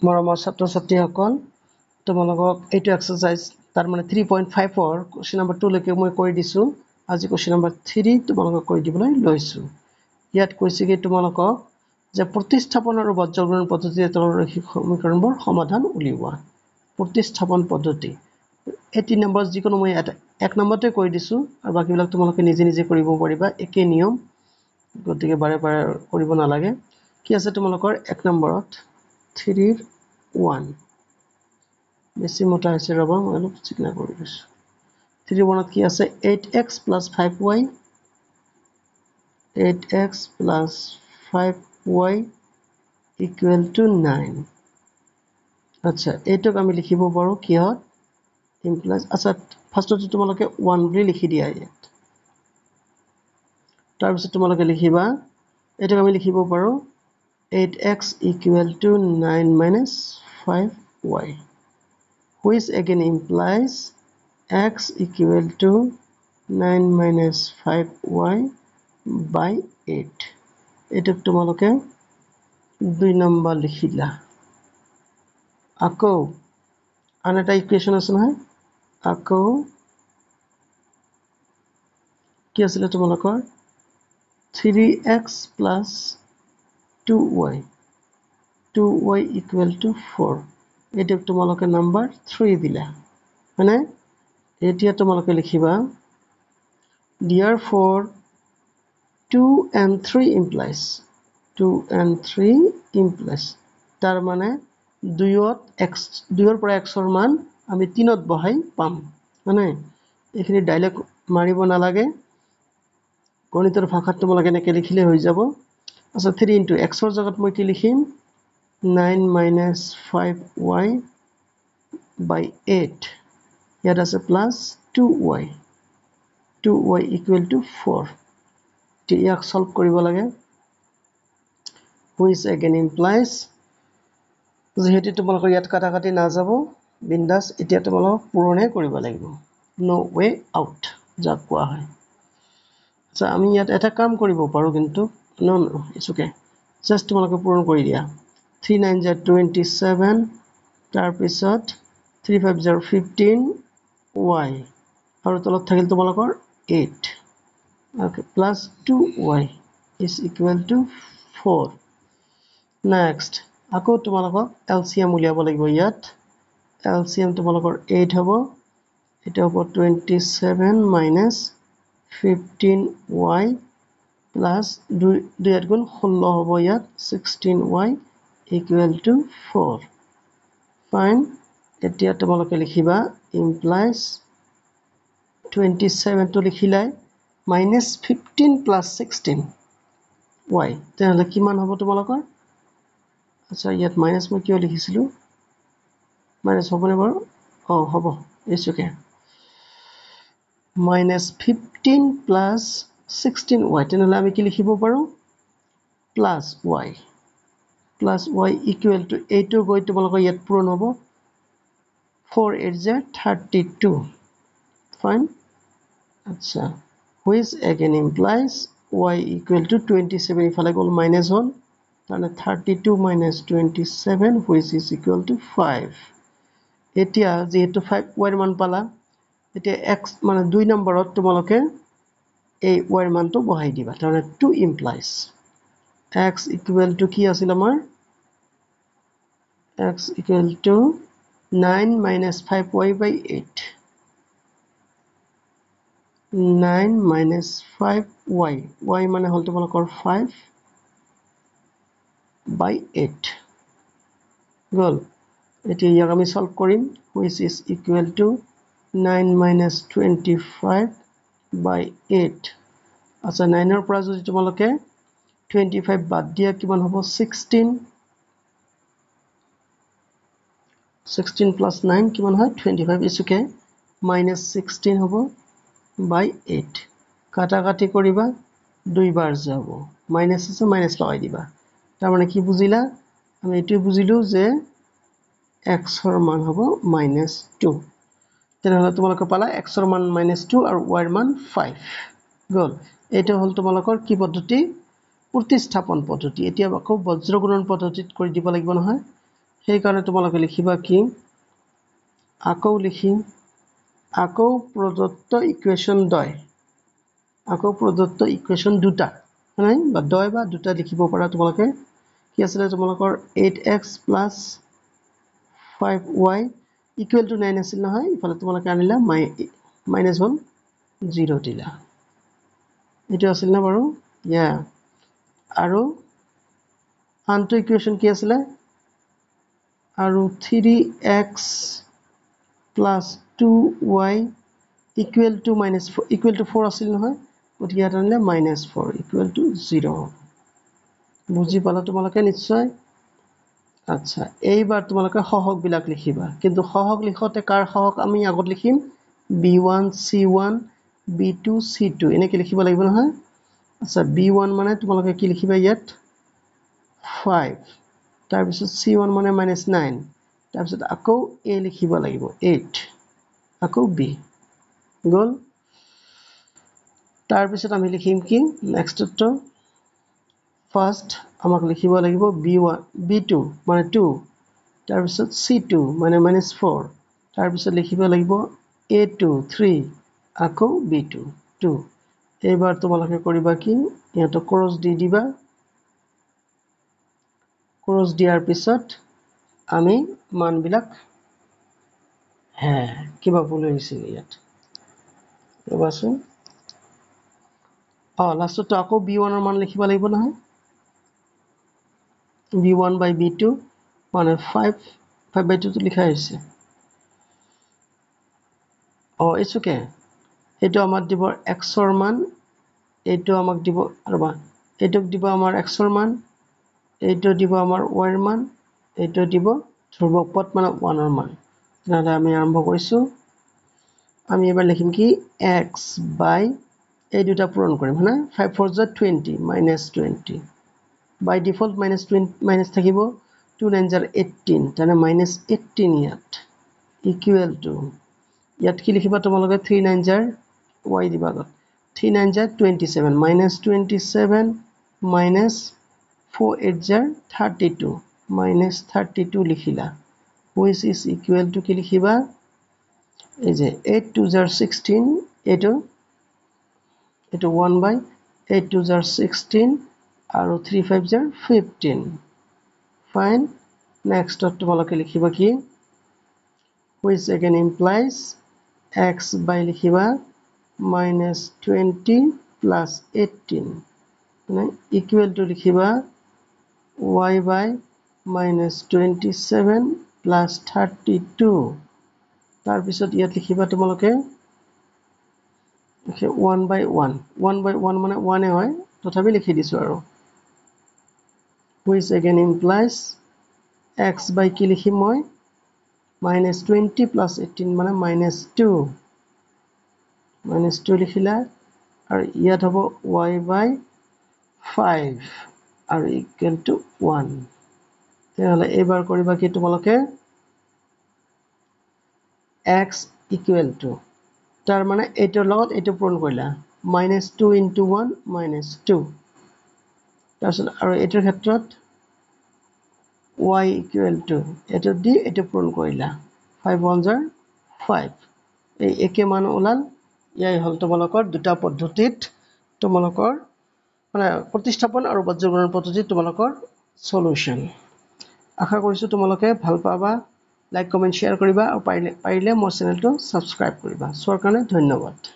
মৰমৰ ছাত্ৰ ছাত্ৰীসকল তোমালোকক এইটো এক্সাৰসাইজ তাৰ মানে 3.5 ৰ কোৱেশ্চন নম্বৰ 2 লৈকে মই কৰি দিছো আজি কোৱেশ্চন নম্বৰ 3 তোমালোকক কৰি দিবলৈ লৈছো ইয়াত কৈছে কি তোমালোকক যে প্ৰতিস্থাপন আৰু বজ্ৰগুণন পদ্ধতিৰে তলৰ ৰৈখিক সমীকৰণবোৰ সমাধান উলিওৱা প্ৰতিস্থাপন পদ্ধতি 18 নম্বৰ যিকোনো মই এক নম্বৰতে কৰি দিছো আৰু বাকিবিলাক তোমালোকে নিজে নিজে কৰিব পাৰিবা একে নিয়ম গতিকে বাৰে বাৰে কৰিব নালাগে কি আছে তোমালোকৰ এক নম্বৰত 3 1 বেছি মোটা আছে ৰবা মই অলপ চিকনা কৰি দিছো 3 1 ত কি আছে 8x + 5y 8x + 5y = 9 আচ্ছা এইটোক আমি লিখিব পাৰো কিহত ইমপ্লাইজ আচ্ছা ফাৰ্স্টতে তোমালোকে 1 বুলি লিখি দিয়া ইয়াত তাৰ পিছত তোমালোকে লিখিবা এটোক আমি লিখিব পাৰো 8x = 9 - 5y which again implies x = 9 - 5y by 8 এটোক তোমালোকে 2 নম্বৰ লিখিলা আকৌ আন এটা ইকুৱেশন আছে নহয় আকৌ কি আছিল তোমালোকৰ 3x + 2y 2y = 4 এটোক তোমালোকে নাম্বার 3 দিলা মানে এতিয়া তোমালোকে লিখিবা therefore 2 and 3 implies 2 and 3 implies তাৰ মানে 2ত x 2ৰ পৰা x ৰ মান আমি 3ত বহাই পাম মানে এখিনি ডাইৰেক্ট মাৰিব নালাগে গণিতৰ ভাষাত তোমালোকে এনেকৈ লিখিলে হৈ যাব আচ্ছা 3 * x ৰ জায়গাত মই কি লিখিম 9 - 5y by 8 ইয়াত আছে প্লাস 2y 2y = 4 ইয়াক সলভ কৰিব লাগে which again implies যেহেতু তোমালোকৰ ইয়াত কাটা কাটি না যাব বিন্দাস এতিয়া তোমালোক পূৰণে কৰিব লাগিব নো ওয়ে আউট যাক কোৱা হয় আচ্ছা আমি ইয়াত এটা কাম কৰিব পাৰো কিন্তু নো ইটস ওকে জাস্ট তোমালোকে পূৰণ কৰি দিয়া 3 9 * 27 তাৰ পিছত 3 5 * 15 y আৰু তলত থাকিল তোমালোকৰ 8 okay plus 2y = 4 next আকৌ তোমালোকক LCM উলিয়াব লাগিব ইয়াত LCM তোমালোকৰ 8 হ'ব এটা হ'ব 27 - 15y plus 2 8 গুণ 16 হ'ব ইয়াত 16y = 4 fine এতিয়া তোমালোকে লিখিবা implies 27 to লিখিলাই -15 + 16 y তেনহলে কিমান হ'ব তোমালোকৰ আচ্ছা ইয়াত মাইনাস মই কিয় লিখিছিলো মাইনাস হ'বনে বাৰু হ'ব ইটস ওকে -15 + 16y তেনহলে আমি কি লিখিব পাৰো +y = এইটো গৈ তোমালোকৰ ইয়াত পূৰণ হ'ব 4 8 = 32 fine আচ্ছা which again implies y = 27 ইফালে গল মাইনাস হল তাহলে 32 - 27 which is equal to 5 এতিয়া যেহেতু 5y ৰ মান পালা এতিয়া x মানে 2 নম্বৰত তোমালোকে এই y ৰ মানটো বহাই দিবা তাহলে 2 implies x = কি আছিল আমাৰ x = 9 - 5y by 8 9 - 5y y মানে হল তোমালোকৰ 5 by 8 গল এতিয়া ইয়াক আমি সলভ কৰিম which is equal to 9 - 25 by 8 আচ্ছা 9 ৰ পৰা যদি তোমালোকে 25 বাদ দিয়া কিমান হ'ব 16 16 + 9 কিমান হয় 25 ইসুকে -16 হ'ব by 8 কাটা কাটি কৰিবা দুই বাৰ যাব মাইনাস আছে মাইনাস লগাই দিবা তাৰ মানে কি বুজিলা আমি এটো বুজিলো যে x ৰ মান হ'ব -2 তেনেহলে তোমালোকে পালা x ৰ মান -2 আৰু y ৰ মান 5 গল এটা হল তোমালোকৰ কি পদ্ধতি প্ৰতিস্থাপন পদ্ধতি এতিয়া আকৌ বজ্ৰগুণন পদ্ধতিত কৰি দিব লাগিব নহয় সেইকাৰণে তোমালোকে লিখিবা কি আকৌ লিখিম আকৌ প্ৰদত্ত ইকুৱেশ্যন দ্বয় আকৌ প্ৰদত্ত ইকুৱেশ্যন দুটা নাই বা দ্বয় বা দুটা লিখিব পাৰা তোমালোকে কি আছিলে তোমালোকৰ 8x + 5y = 9 আছিল নহয় ইফালে তোমালোকে আনিলা -1 0 দিলা এটো আছিল না বাৰু ইয়া আৰু আনটো ইকুৱেশ্যন কি আছিলে আৰু 3x + 2y = -4 আছিল নহয় গতিকে ইয়াত আনিলে -4 = 0 বুজি পালা তোমালোকে নিশ্চয় আচ্ছা এইবাৰ তোমালোকে সহগবিলাক লিখিবা কিন্তু সহগ লিখতে কাৰ সহগ আমি আগত লিখিম b1 c1 b2 c2 এনেকৈ লিখিব লাগিব নহয় আচ্ছা b1 মানে তোমালোকে কি লিখিবা ইয়াত 5 তাৰ পিছত c1 মানে -9 তাৰ পিছত আকৌ a লিখিব লাগিব 8 আকৌ b গল তাৰ পিছত আমি লিখিম কি নেক্সটটো ফাৰ্স্ট আমাক লিখিব লাগিব b1 b2 মানে 2 তাৰ পিছত c2 মানে -4 তাৰ পিছত লিখিব লাগিব a2 3 আকৌ b2 2 এইবাৰ তোমালোকে কৰিবা কি ইয়াতো ক্ৰছ দি দিবা ক্ৰছ দিয়াৰ পিছত আমি মানবিলাক কিবা ভুল হৈছিল ইয়াত ৰবাচোন লাষ্টত আকৌ b1 ৰ মান লিখিব লাগিব নহয় b1 by b2 মানে 5/2 টো লিখা হৈছে it's okay এইটো আমাক দিব x ৰ মান এইটো আমাক দিব ৰবা এইটোক দিব আমাৰ x ৰ মান এইটো দিব আমাৰ y ৰ মান এইটো দিব ধ্ৰুবক মানে 1 ৰ মান তেনে আমি আৰম্ভ কৰিছো আমি এবাৰ লিখিম কি x by এই দুটা পূৰণ কৰিম হনা 5 4 20 -20 by default minus থাকিব 2 9 18 তেনে -18 ইয়াত equal to ইয়াত কি লিখিবা তোমালোকে 3 9 y দিবা আগত 3 9 27 -27 minus 4 8 32 -32 লিখিলা which is equal to কি লিখিবা এই যে 8 2 16 এটো 1 by 8 2 16 আৰু 3 5 15 ফাইন নেক্সট তোমালোকে লিখিবা কি which again implies x by লিখিবা -20 plus 18 মানে equal to লিখিবা y by -27 plus 32 তাৰ পিছত ইয়াত লিখিবা তোমালোকে 1 by 1 মানে 1 এ হয় তথাপি লিখি দিছো আৰু which again implies x by কি লিখিম মই -20 plus 18 মানে -2 লিখিলা আৰু ইয়াত হ'ব y by 5 আৰু equal to 1 তেতিয়াহ'লে এইবাৰ কৰিবা কি তোমালোকে x equal to তাৰ মানে এইটোৰ লগত এইটো পূৰণ কৰিলা -2 into 1 -2 তাৰপিছত আৰু এইটোৰ ক্ষেত্ৰত y equal to এইটো দি এইটো পূৰণ কৰিলা 5 1 5 এই একে মান ওলাল ইয়াই হল তোমালোকৰ দুটা পদ্ধতিত তোমালোকৰ মানে প্ৰতিস্থাপন আৰু বজ্ৰগণন পদ্ধতিত তোমালোকৰ সলিউশন আশা কৰিছো তোমালোকে ভাল পাবা লাইক কমেন্ট শেয়াৰ কৰিবা আৰু পাৰিলে মোৰ চেনেলটো সাবস্ক্ৰাইব কৰিবা চোৱাৰ কাৰণে ধন্যবাদ